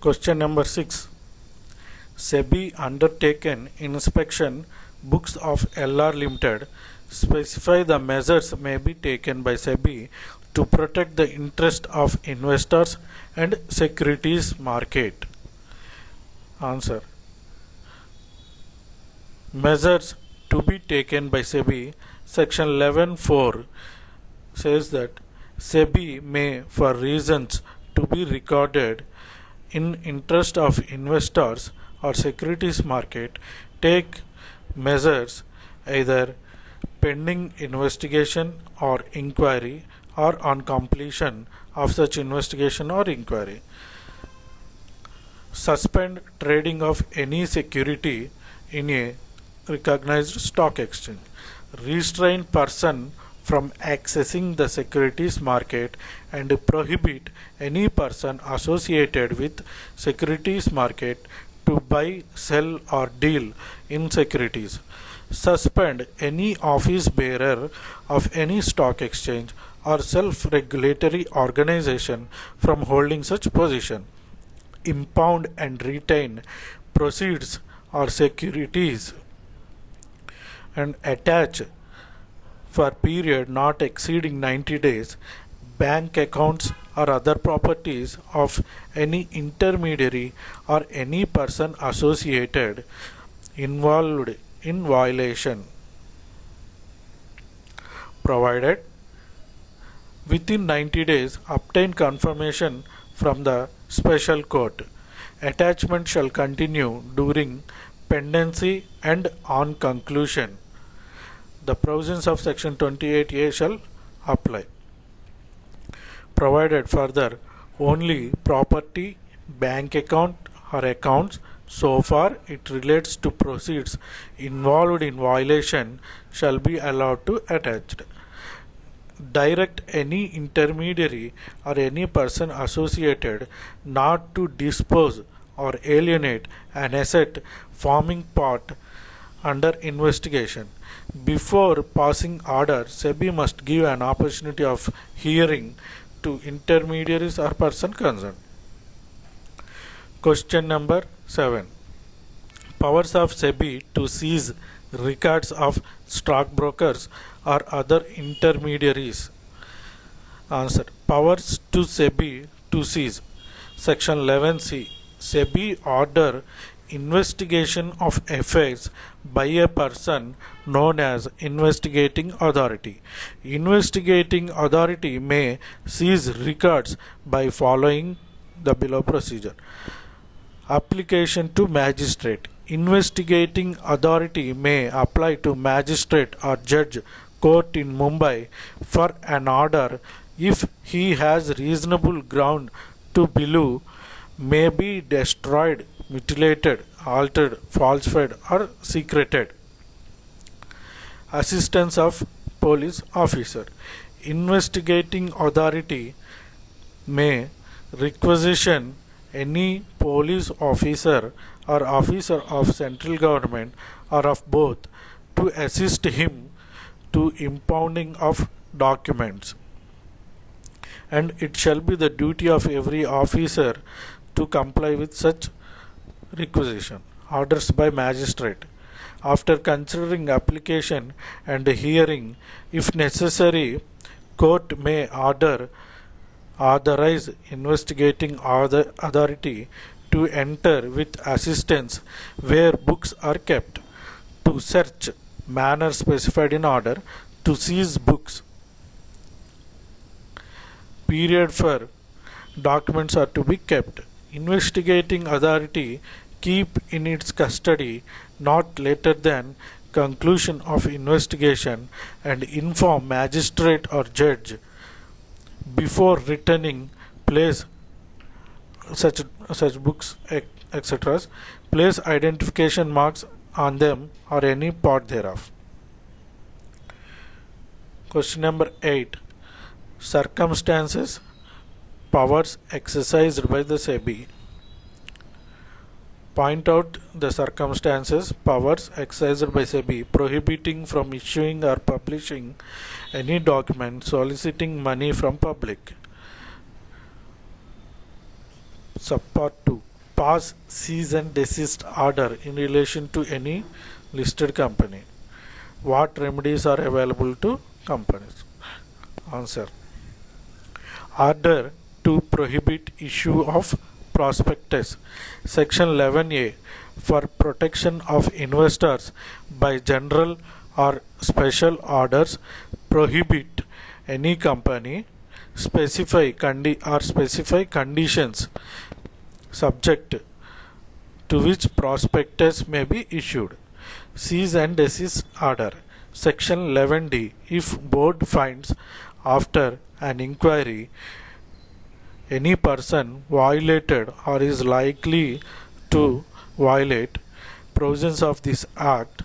Question number 6. SEBI undertaken inspection books of LR Limited. Specify the measures may be taken by SEBI to protect the interest of investors and securities market. Answer. Measures to be taken by SEBI. Section 11(4) says that SEBI may, for reasons to be recorded in interest of investors or securities market, take measures either pending investigation or inquiry or on completion of such investigation or inquiry. Suspend trading of any security in a recognized stock exchange. Restrain person from accessing the securities market and prohibit any person associated with securities market to buy, sell or deal in securities. Suspend any office bearer of any stock exchange or self-regulatory organization from holding such position. Impound and retain proceeds or securities and attach for period not exceeding 90 days bank accounts or other properties of any intermediary or any person associated involved in violation, provided within 90 days obtain confirmation from the special court. Attachment shall continue during pendency and on conclusion. The provisions of section 28A shall apply. Provided further, only property, bank account or accounts so far it relates to proceeds involved in violation shall be allowed to attached. Direct any intermediary or any person associated not to dispose or alienate an asset forming part under investigation. Before passing order, SEBI must give an opportunity of hearing to intermediaries or person concerned. Question number 7. Powers of SEBI to seize records of stockbrokers or other intermediaries. Answer. Powers to SEBI to seize. Section 11(c). SEBI order investigation of affairs by a person known as investigating authority. Investigating authority may seize records by following the below procedure. Application to magistrate. Investigating authority may apply to magistrate or judge court in Mumbai for an order if he has reasonable ground to believe may be destroyed, mutilated, altered, falsified or secreted. Assistance of police officer. Investigating authority may requisition any police officer or officer of central government or of both to assist him to impounding of documents, and it shall be the duty of every officer to comply with such requisition. Orders by magistrate. After considering application and hearing, if necessary, court may authorize investigating authority to enter with assistance where books are kept, to search manner specified in order, to seize books. Period for documents are to be kept. Investigating authority keep in its custody not later than conclusion of investigation and inform magistrate or judge before returning. Place such books etc. Place identification marks on them or any part thereof. Question number 8. Circumstances, powers exercised by the SEBI. Point out the circumstances, powers exercised by SEBI prohibiting from issuing or publishing any document soliciting money from public. Subpart 2. pass cease and desist order in relation to any listed company. What remedies are available to companies? Answer. Order to prohibit issue of prospectus. Section 11A for protection of investors by general or special orders prohibit any company specify conditions subject to which prospectus may be issued. Cease and desist order. Section 11D. If board finds after an inquiry any person violated or is likely to violate provisions of this act,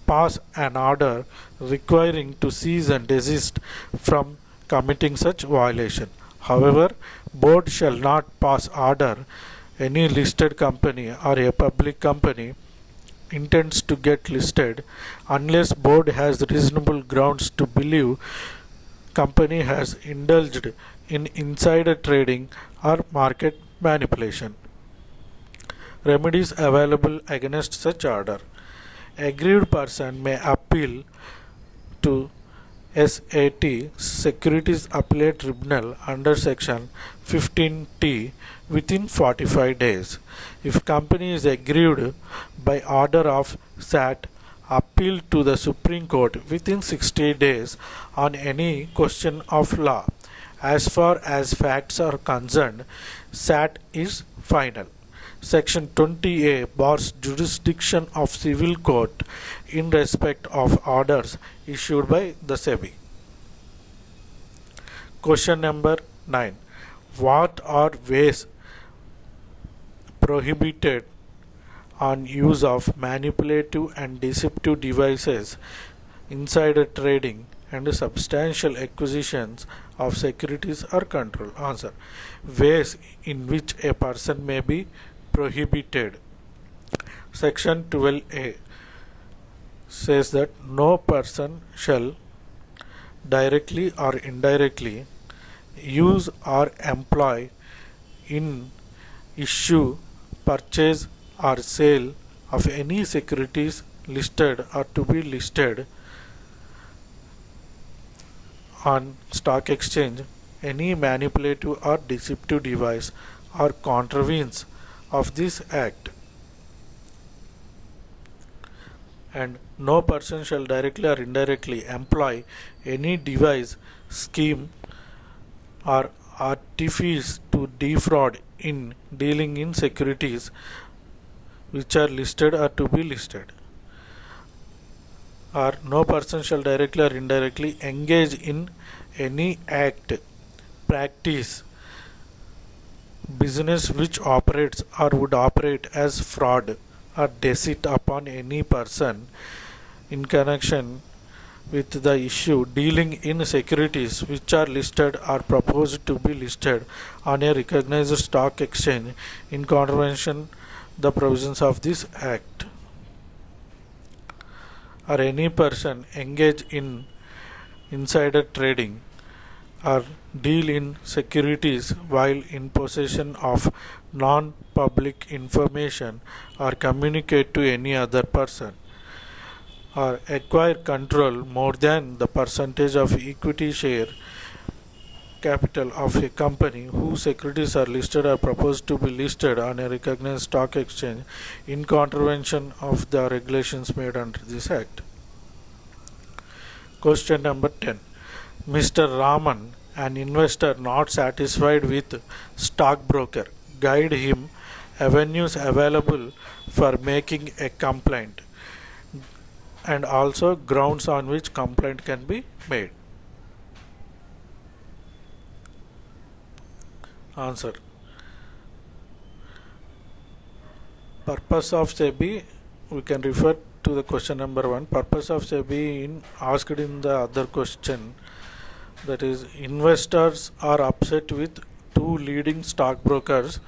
pass an order requiring to cease and desist from committing such violation. However, board shall not pass order any listed company or a public company intends to get listed unless board has reasonable grounds to believe company has indulged in insider trading or market manipulation. Remedies available against such order. Aggrieved person may appeal to SAT Securities Appellate Tribunal under Section 15T within 45 days. If company is aggrieved by order of SAT, appeal to the Supreme Court within 60 days on any question of law. As far as facts are concerned, SAT is final. Section 20A bars jurisdiction of civil court in respect of orders issued by the SEBI. Question number 9. What are ways prohibited on use of manipulative and deceptive devices, insider trading, and substantial acquisitions of securities or control? Answer. Ways in which a person may be prohibited. Section 12A says that no person shall directly or indirectly use or employ in issue, purchase or sale of any securities listed or to be listed on stock exchange, any manipulative or deceptive device or contravenes of this act, and no person shall directly or indirectly employ any device, scheme or artifice to defraud in dealing in securities which are listed or to be listed, or no person shall directly or indirectly engage in any act, practice, business which operates or would operate as fraud or deceit upon any person in connection with the issue dealing in securities which are listed or proposed to be listed on a recognized stock exchange in contravention the provisions of this act, or any person engage in insider trading or deal in securities while in possession of non-public information or communicate to any other person, or acquire control more than the percentage of equity share capital of a company whose securities are listed or proposed to be listed on a recognized stock exchange in contravention of the regulations made under this act. Question number 10. Mr. Raman, an investor not satisfied with stockbroker, guide him avenues available for making a complaint and also grounds on which complaint can be made. Answer. Purpose of SEBI, we can refer to the question number 1. Purpose of SEBI asked in the other question, that is, investors are upset with two leading stockbrokers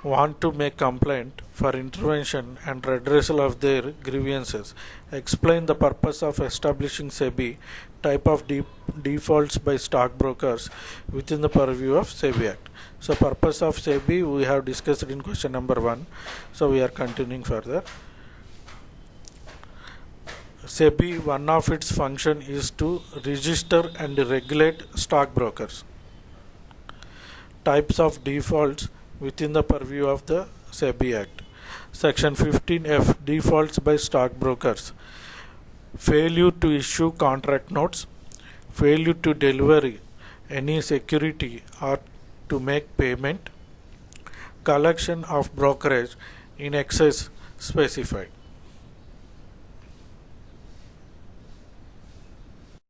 want to make complaint for intervention and redressal of their grievances. Explain the purpose of establishing SEBI, type of defaults by stockbrokers within the purview of SEBI Act. So purpose of SEBI we have discussed in question number 1. So we are continuing further. SEBI, one of its function is to register and regulate stockbrokers. Types of defaults within the purview of the SEBI Act. Section 15F, defaults by stockbrokers. Failure to issue contract notes, failure to deliver any security or to make payment, collection of brokerage in excess specified.